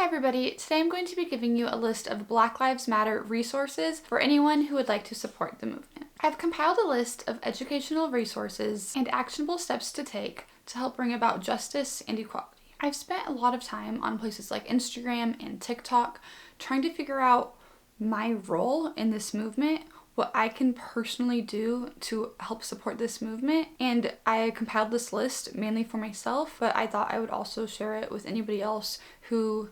Hi everybody, today I'm going to be giving you a list of Black Lives Matter resources for anyone who would like to support the movement. I've compiled a list of educational resources and actionable steps to take to help bring about justice and equality. I've spent a lot of time on places like Instagram and TikTok trying to figure out my role in this movement, what I can personally do to help support this movement, and I compiled this list mainly for myself, but I thought I would also share it with anybody else who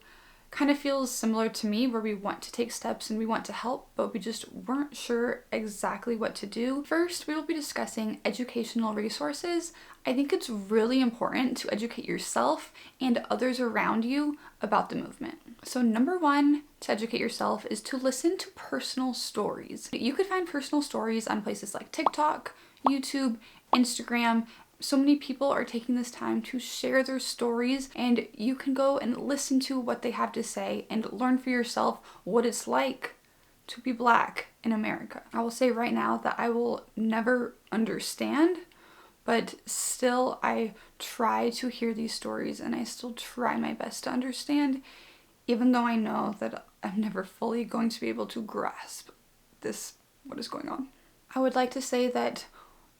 kind of feels similar to me, where we want to take steps and we want to help, but we just weren't sure exactly what to do. First, we will be discussing educational resources. I think it's really important to educate yourself and others around you about the movement. So number one to educate yourself is to listen to personal stories. You could find personal stories on places like TikTok, YouTube, Instagram. So many people are taking this time to share their stories, and you can go and listen to what they have to say and learn for yourself what it's like to be Black in America. I will say right now that I will never understand, but still I try to hear these stories and I still try my best to understand, even though I know that I'm never fully going to be able to grasp what is going on. I would like to say that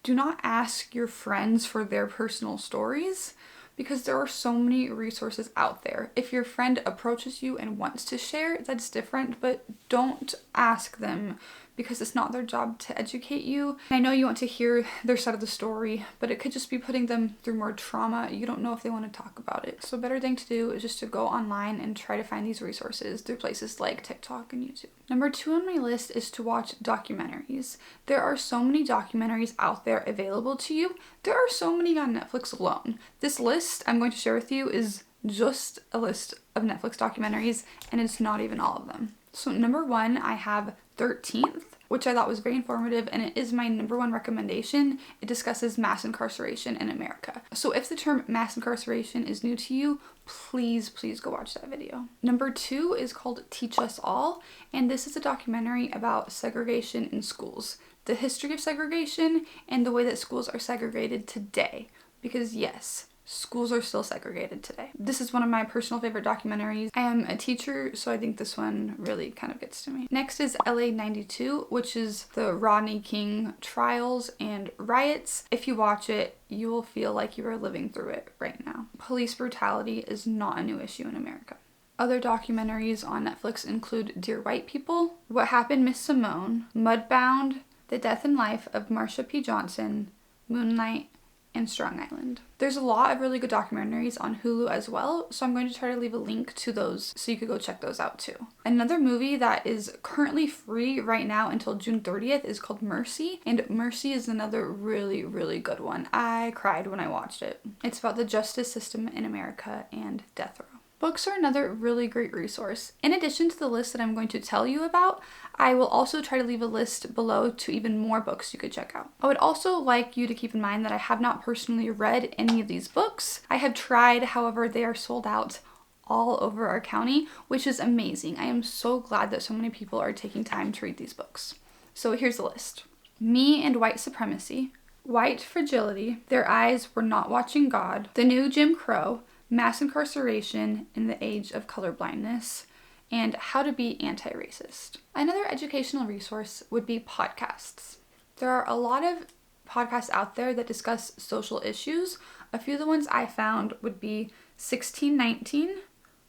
do not ask your friends for their personal stories, because there are so many resources out there. If your friend approaches you and wants to share, that's different, but don't ask them because it's not their job to educate you. I know you want to hear their side of the story, but it could just be putting them through more trauma. You don't know if they want to talk about it. So a better thing to do is just to go online and try to find these resources through places like TikTok and YouTube. Number two on my list is to watch documentaries. There are so many documentaries out there available to you. There are so many on Netflix alone. This list I'm going to share with you is just a list of Netflix documentaries, and it's not even all of them. So number one, I have 13th, which I thought was very informative, and it is my number one recommendation. It discusses mass incarceration in America. So if the term mass incarceration is new to you, please go watch that video. Number two is called Teach Us All, and this is a documentary about segregation in schools, the history of segregation, and the way that schools are segregated today. Because yes, schools are still segregated today. This is one of my personal favorite documentaries. I am a teacher, so I think this one really kind of gets to me. Next is LA 92, which is the Rodney King trials and riots. If you watch it, you will feel like you are living through it right now. Police brutality is not a new issue in America. Other documentaries on Netflix include Dear White People, What Happened Miss Simone, Mudbound, The Death and Life of Marsha P. Johnson, Moonlight, and Strong Island. There's a lot of really good documentaries on Hulu as well, so I'm going to try to leave a link to those so you could go check those out too. Another movie that is currently free right now until June 30th is called Mercy, and Mercy is another really good one. I cried when I watched it. It's about the justice system in America and death row. Books are another really great resource. In addition to the list that I'm going to tell you about, I will also try to leave a list below to even more books you could check out. I would also like you to keep in mind that I have not personally read any of these books. I have tried, however, they are sold out all over our county, which is amazing. I am so glad that so many people are taking time to read these books. So here's the list. Me and White Supremacy, White Fragility, Their Eyes Were Not Watching God, The New Jim Crow, Mass Incarceration in the Age of Colorblindness, and How to Be Anti-Racist. Another educational resource would be podcasts. There are a lot of podcasts out there that discuss social issues. A few of the ones I found would be 1619,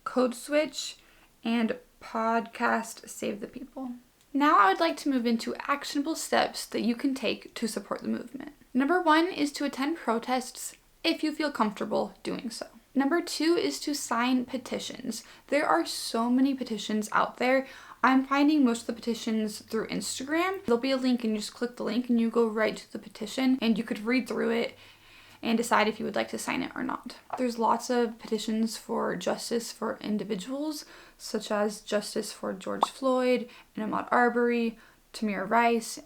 Code Switch, and Podcast Save the People. Now I would like to move into actionable steps that you can take to support the movement. Number one is to attend protests if you feel comfortable doing so. Number two is to sign petitions. There are so many petitions out there. I'm finding most of the petitions through Instagram. There'll be a link and you just click the link and you go right to the petition and you could read through it and decide if you would like to sign it or not. There's lots of petitions for justice for individuals, such as justice for George Floyd and Ahmaud Arbery, Tamir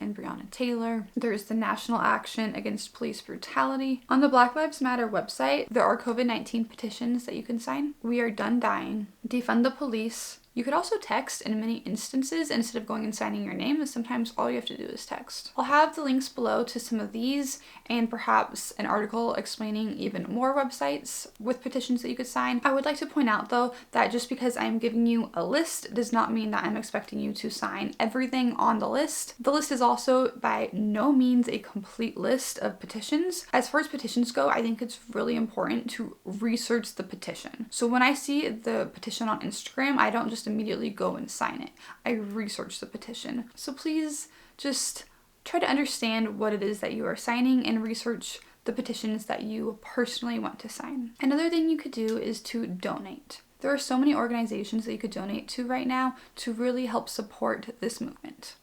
and Breonna Taylor. There's the National Action Against Police Brutality. On the Black Lives Matter website, there are COVID-19 petitions that you can sign. We Are Done Dying, Defund the Police, You could also text in many instances instead of going and signing your name, as sometimes all you have to do is text. I'll have the links below to some of these and perhaps an article explaining even more websites with petitions that you could sign. I would like to point out though that just because I'm giving you a list does not mean that I'm expecting you to sign everything on the list. The list is also by no means a complete list of petitions. As far as petitions go, I think it's really important to research the petition. So when I see the petition on Instagram, I don't just immediately go and sign it. I research the petition. So please just try to understand what it is that you are signing and research the petitions that you personally want to sign. Another thing you could do is to donate. There are so many organizations that you could donate to right now to really help support this movement.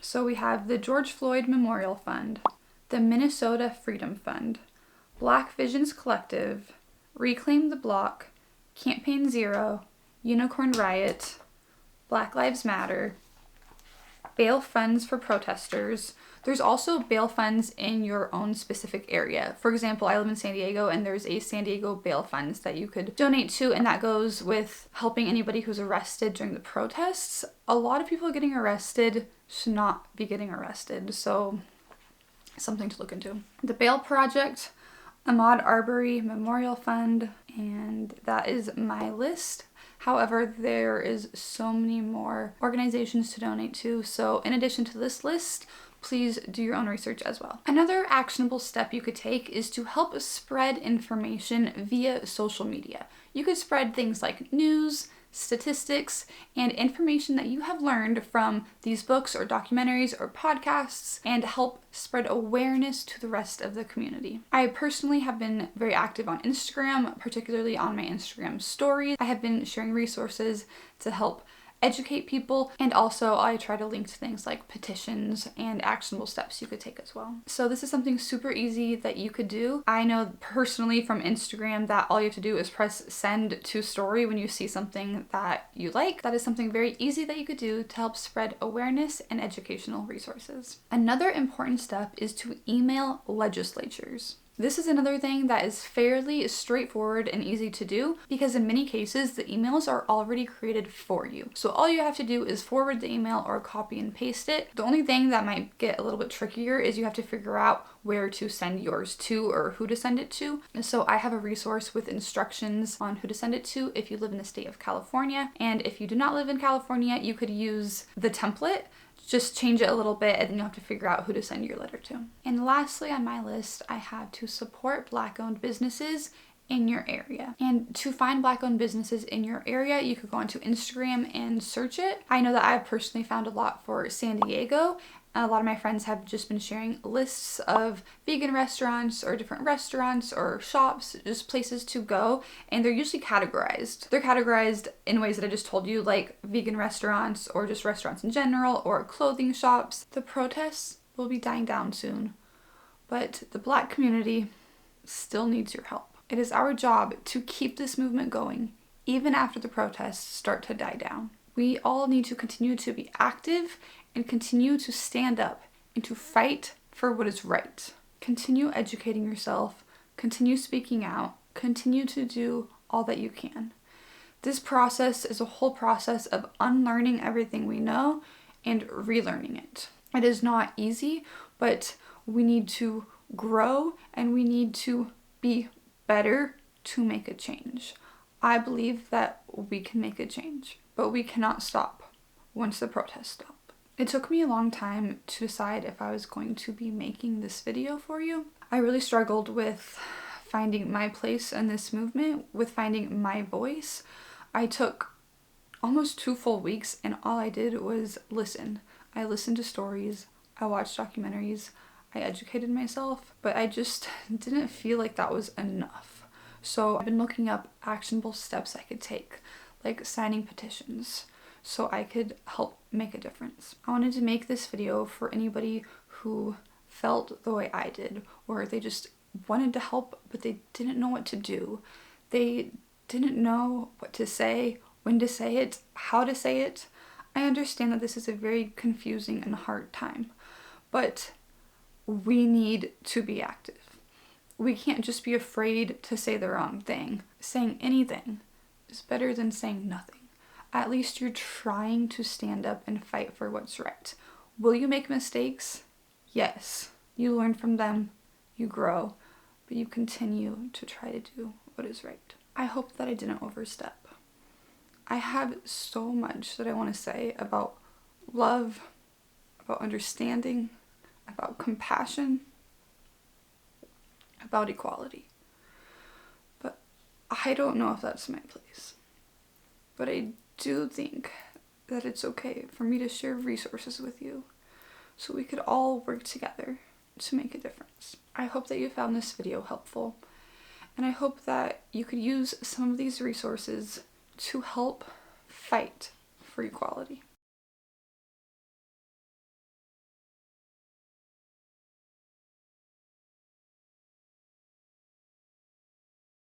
So we have the George Floyd Memorial Fund, the Minnesota Freedom Fund, Black Visions Collective, Reclaim the Block, Campaign Zero, Unicorn Riot, Black Lives Matter, bail funds for protesters. There's also bail funds in your own specific area. For example, I live in San Diego and there's a San Diego bail funds that you could donate to, and that goes with helping anybody who's arrested during the protests. A lot of people getting arrested should not be getting arrested, so something to look into. The Bail Project, Ahmaud Arbery Memorial Fund, and that is my list. However, there is so many more organizations to donate to, so in addition to this list, please do your own research as well. Another actionable step you could take is to help spread information via social media. You could spread things like news, statistics, and information that you have learned from these books or documentaries or podcasts, and help spread awareness to the rest of the community. I personally have been very active on Instagram, particularly on my Instagram stories. I have been sharing resources to help educate people, and also I try to link to things like petitions and actionable steps you could take as well. So this is something super easy that you could do. I know personally from Instagram that all you have to do is press send to story when you see something that you like. That is something very easy that you could do to help spread awareness and educational resources. Another important step is to email legislatures. This is another thing that is fairly straightforward and easy to do, because in many cases the emails are already created for you. So all you have to do is forward the email or copy and paste it. The only thing that might get a little bit trickier is you have to figure out where to send yours to or who to send it to. So I have a resource with instructions on who to send it to if you live in the state of California. And if you do not live in California, you could use the template. Just change it a little bit and then you'll have to figure out who to send your letter to. And lastly on my list, I have to support Black-owned businesses in your area. And to find Black-owned businesses in your area, you could go onto Instagram and search it. I know that I've personally found a lot for San Diego. A lot of my friends have just been sharing lists of vegan restaurants or different restaurants or shops, just places to go, and they're usually categorized. They're categorized in ways that I just told you, like vegan restaurants or just restaurants in general or clothing shops. The protests will be dying down soon, but the Black community still needs your help. It is our job to keep this movement going, even after the protests start to die down. We all need to continue to be active and continue to stand up and to fight for what is right. Continue educating yourself, continue speaking out, continue to do all that you can. This process is a whole process of unlearning everything we know and relearning it. It is not easy, but we need to grow and we need to be better to make a change. I believe that we can make a change, but we cannot stop once the protests stop. It took me a long time to decide if I was going to be making this video for you. I really struggled with finding my place in this movement, with finding my voice. I took almost 2 full weeks and all I did was listen. I listened to stories, I watched documentaries, I educated myself, but I just didn't feel like that was enough. So I've been looking up actionable steps I could take, like signing petitions, so I could help make a difference. I wanted to make this video for anybody who felt the way I did, or they just wanted to help but they didn't know what to do. They didn't know what to say, when to say it, how to say it. I understand that this is a very confusing and hard time, but we need to be active. We can't just be afraid to say the wrong thing. Saying anything is better than saying nothing. at least you're trying to stand up and fight for what's right. Will you make mistakes? Yes. You learn from them, you grow, but you continue to try to do what is right. I hope that I didn't overstep. I have so much that I want to say about love, about understanding, about compassion, about equality. But I don't know if that's my place. But I do think that it's okay for me to share resources with you so we could all work together to make a difference. I hope that you found this video helpful, and I hope that you could use some of these resources to help fight for equality.